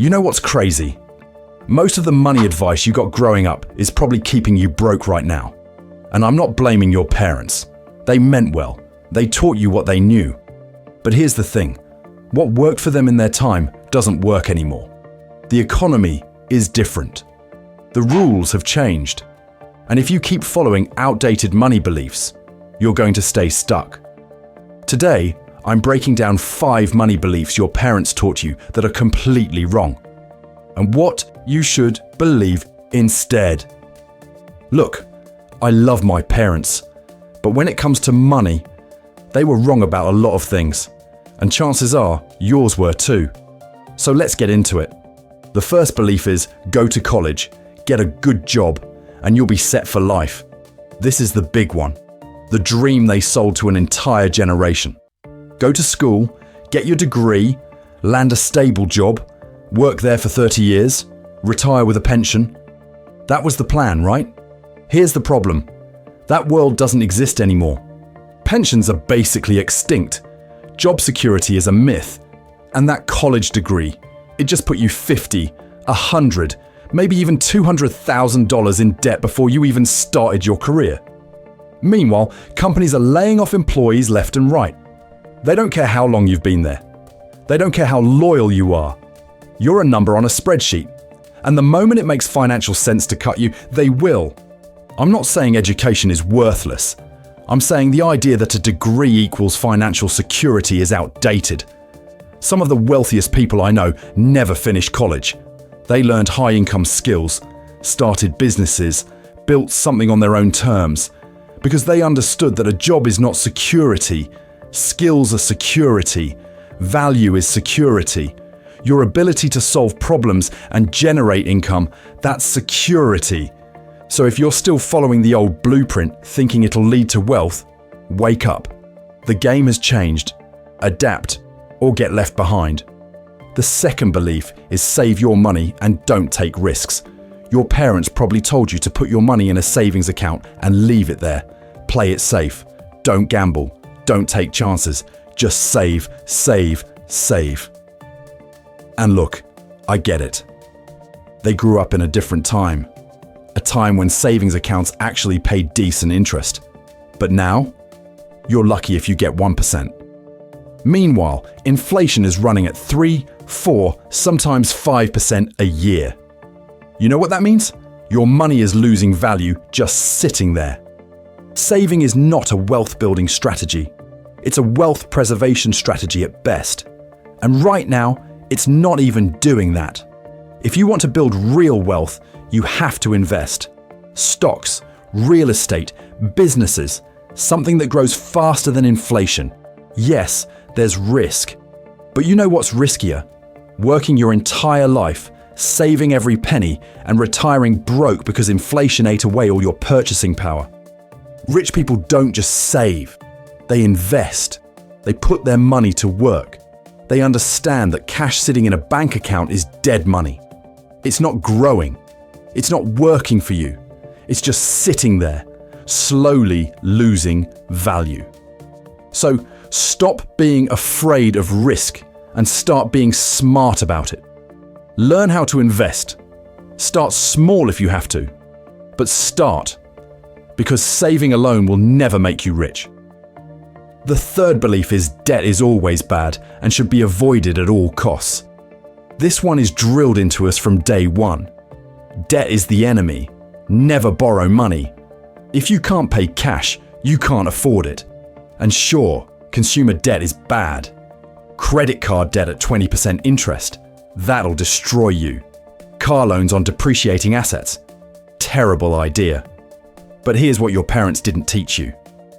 You know what's crazy? Most of the money advice you got growing up is probably keeping you broke right now. And I'm not blaming your parents. They meant well. They taught you what they knew. But here's the thing. What worked for them in their time doesn't work anymore. The economy is different. The rules have changed. And if you keep following outdated money beliefs, you're going to stay stuck. Today, I'm breaking down 5 money beliefs your parents taught you that are completely wrong, and what you should believe instead. Look, I love my parents, but when it comes to money, they were wrong about a lot of things, and chances are yours were too. So let's get into it. The first belief is go to college, get a good job, and you'll be set for life. This is the big one, the dream they sold to an entire generation. Go to school, get your degree, land a stable job, work there for 30 years, retire with a pension. That was the plan, right? Here's the problem. That world doesn't exist anymore. Pensions are basically extinct. Job security is a myth. And that college degree, it just put you $50, $100, maybe even $200,000 in debt before you even started your career. Meanwhile, companies are laying off employees left and right. They don't care how long you've been there. They don't care how loyal you are. You're a number on a spreadsheet. And the moment it makes financial sense to cut you, they will. I'm not saying education is worthless. I'm saying the idea that a degree equals financial security is outdated. Some of the wealthiest people I know never finished college. They learned high-income skills, started businesses, built something on their own terms, because they understood that a job is not security. Skills are security. Value is security. Your ability to solve problems and generate income, that's security. So if you're still following the old blueprint, thinking it'll lead to wealth, wake up. The game has changed. Adapt or get left behind. The second belief is save your money and don't take risks. Your parents probably told you to put your money in a savings account and leave it there. Play it safe. Don't gamble. Don't take chances. Just save, save, save. And look, I get it. They grew up in a different time. A time when savings accounts actually paid decent interest. But now, you're lucky if you get 1%. Meanwhile, inflation is running at 3, 4, sometimes 5% a year. You know what that means? Your money is losing value just sitting there. Saving is not a wealth-building strategy. It's a wealth preservation strategy at best. And right now, it's not even doing that. If you want to build real wealth, you have to invest. Stocks, real estate, businesses, something that grows faster than inflation. Yes, there's risk. But you know what's riskier? Working your entire life, saving every penny, and retiring broke because inflation ate away all your purchasing power. Rich people don't just save. They invest. They put their money to work. They understand that cash sitting in a bank account is dead money. It's not growing. It's not working for you. It's just sitting there, slowly losing value. So stop being afraid of risk and start being smart about it. Learn how to invest. Start small if you have to, but start, because saving alone will never make you rich. The third belief is debt is always bad and should be avoided at all costs. This one is drilled into us from day one. Debt is the enemy. Never borrow money. If you can't pay cash, you can't afford it. And sure, consumer debt is bad. Credit card debt at 20% interest, that'll destroy you. Car loans on depreciating assets, terrible idea. But here's what your parents didn't teach you.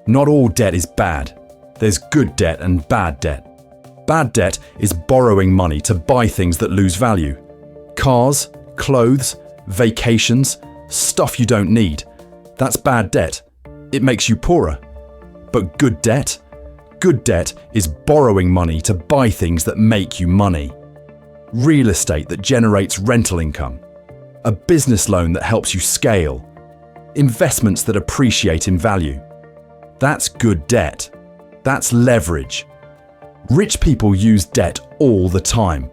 Not all debt is bad. There's good debt and bad debt. Bad debt is borrowing money to buy things that lose value. Cars, clothes, vacations, stuff you don't need. That's bad debt. It makes you poorer. But good debt? Good debt is borrowing money to buy things that make you money. Real estate that generates rental income. A business loan that helps you scale. Investments that appreciate in value. That's good debt. That's leverage. Rich people use debt all the time.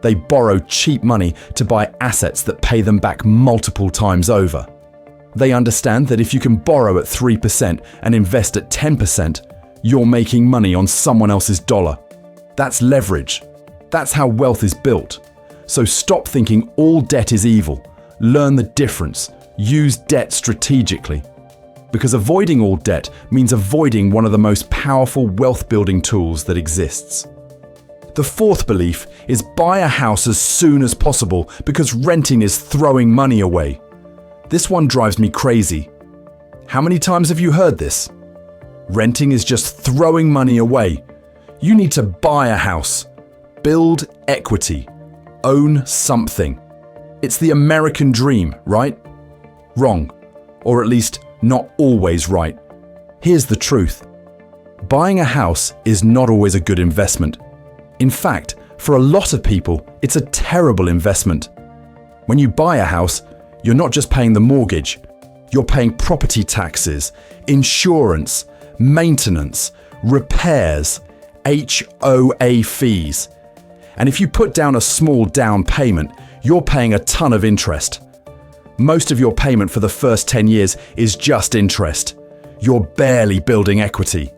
They borrow cheap money to buy assets that pay them back multiple times over. They understand that if you can borrow at 3% and invest at 10%, you're making money on someone else's dollar. That's leverage. That's how wealth is built. So stop thinking all debt is evil. Learn the difference. Use debt strategically. Because avoiding all debt means avoiding one of the most powerful wealth-building tools that exists. The fourth belief is buy a house as soon as possible because renting is throwing money away. This one drives me crazy. How many times have you heard this? Renting is just throwing money away. You need to buy a house. Build equity. Own something. It's the American dream, right? Wrong. Or at least not always right. Here's the truth. Buying a house is not always a good investment. In fact, for a lot of people, it's a terrible investment. When you buy a house, you're not just paying the mortgage. You're paying property taxes, insurance, maintenance, repairs, HOA fees. And if you put down a small down payment, you're paying a ton of interest. Most of your payment for the first 10 years is just interest. You're barely building equity.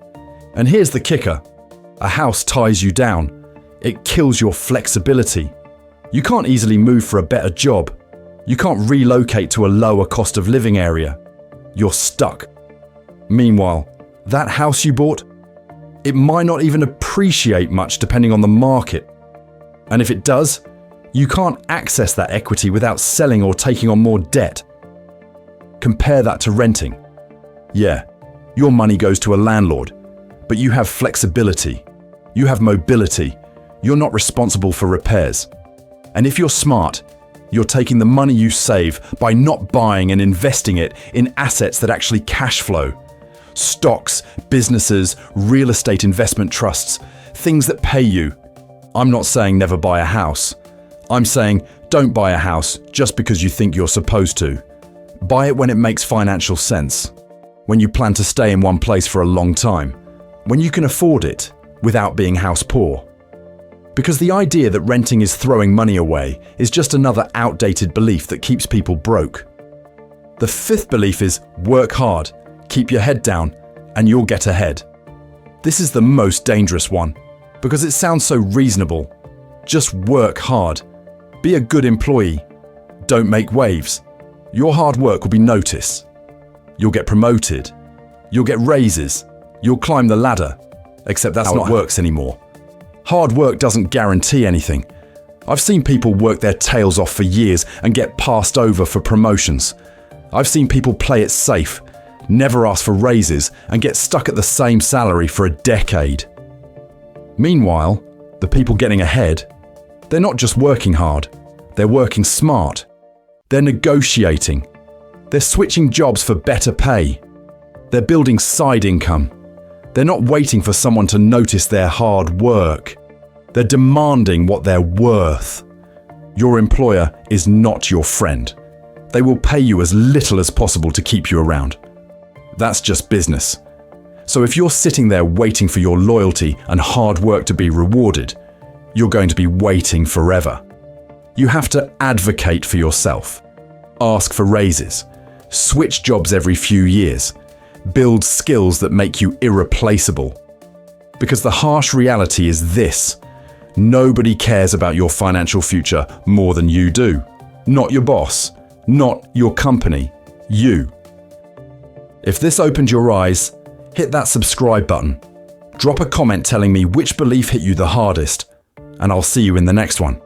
And here's the kicker. A house ties you down. It kills your flexibility. You can't easily move for a better job. You can't relocate to a lower cost of living area. You're stuck. Meanwhile, that house you bought, it might not even appreciate much depending on the market. And if it does, you can't access that equity without selling or taking on more debt. Compare that to renting. Yeah, your money goes to a landlord, but you have flexibility. You have mobility. You're not responsible for repairs. And if you're smart, you're taking the money you save by not buying and investing it in assets that actually cash flow. Stocks, businesses, real estate investment trusts, things that pay you. I'm not saying never buy a house. I'm saying don't buy a house just because you think you're supposed to. Buy it when it makes financial sense. When you plan to stay in one place for a long time. When you can afford it without being house poor. Because the idea that renting is throwing money away is just another outdated belief that keeps people broke. The fifth belief is work hard, keep your head down, and you'll get ahead. This is the most dangerous one because it sounds so reasonable. Just work hard. Be a good employee. Don't make waves. Your hard work will be noticed. You'll get promoted. You'll get raises. You'll climb the ladder. Except that's not how it works anymore. Hard work doesn't guarantee anything. I've seen people work their tails off for years and get passed over for promotions. I've seen people play it safe, never ask for raises, and get stuck at the same salary for a decade. Meanwhile, the people getting ahead, they're not just working hard, they're working smart. They're negotiating. They're switching jobs for better pay. They're building side income. They're not waiting for someone to notice their hard work. They're demanding what they're worth. Your employer is not your friend. They will pay you as little as possible to keep you around. That's just business. So if you're sitting there waiting for your loyalty and hard work to be rewarded, you're going to be waiting forever. You have to advocate for yourself. Ask for raises. Switch jobs every few years. Build skills that make you irreplaceable. Because the harsh reality is this: nobody cares about your financial future more than you do. Not your boss, not your company, you. If this opened your eyes, hit that subscribe button. Drop a comment telling me which belief hit you the hardest, and I'll see you in the next one.